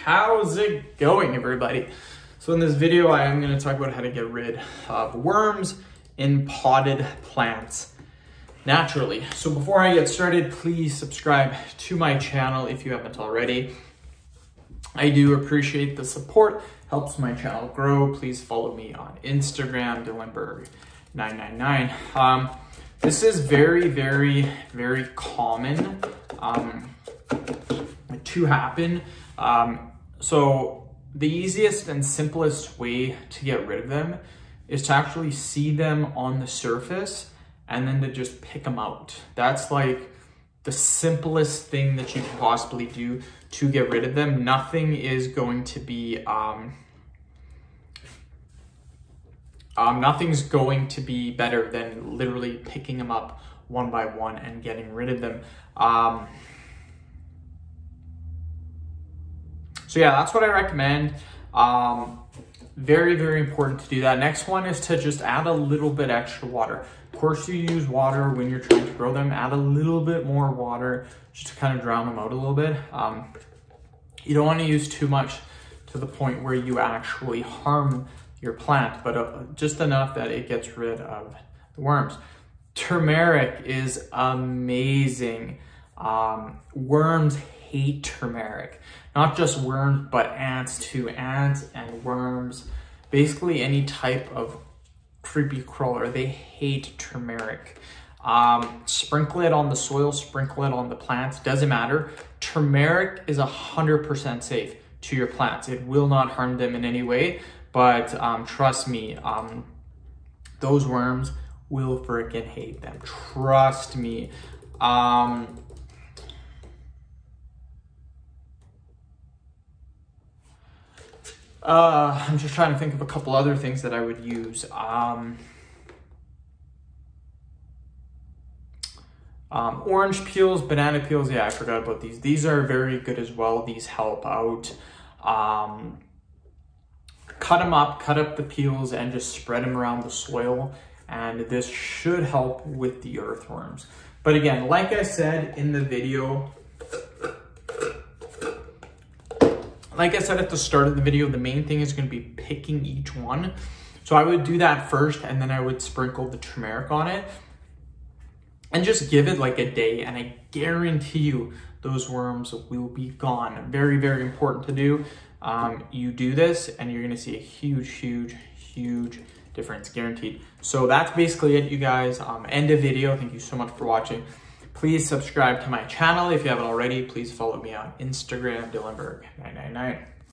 How's it going, everybody? So in this video, I am going to talk about how to get rid of worms in potted plants naturally. So before I get started, please subscribe to my channel if you haven't already. I do appreciate the support, helps my channel grow. Please follow me on Instagram, Dillenberg999. This is very, very, very common to happen. So the easiest and simplest way to get rid of them is to actually see them on the surface and then to just pick them out. That's like the simplest thing that you can possibly do to get rid of them. Nothing is going to be, nothing's going to be better than literally picking them up one by one and getting rid of them. So yeah, that's what I recommend. Very, very important to do that. Next one is to just add a little bit extra water. Of course, you use water when you're trying to grow them. Add a little bit more water just to kind of drown them out a little bit. You don't want to use too much to the point where you actually harm your plant, but just enough that it gets rid of the worms. Turmeric is amazing. Worms hate turmeric. Not just worms, but ants too. Ants and worms, basically any type of creepy crawler, they hate turmeric. Sprinkle it on the soil, sprinkle it on the plants, doesn't matter. Turmeric is 100% safe to your plants. It will not harm them in any way, but trust me, those worms will freaking hate them. Trust me. I'm just trying to think of a couple other things that I would use. Orange peels, banana peels. Yeah, I forgot about these. These are very good as well. These help out. Cut them up, cut up the peels and just spread them around the soil. And this should help with the earthworms. But again, like I said in the video, like I said at the start of the video, the main thing is going to be picking each one. So I would do that first and then I would sprinkle the turmeric on it and just give it like a day, and I guarantee you those worms will be gone. Very, very important to do. You do this and you're going to see a huge, huge, huge difference, guaranteed. So that's basically it, you guys. End of video. Thank you so much for watching. Please subscribe to my channel if you haven't already. Please follow me on Instagram, Dillenberg999.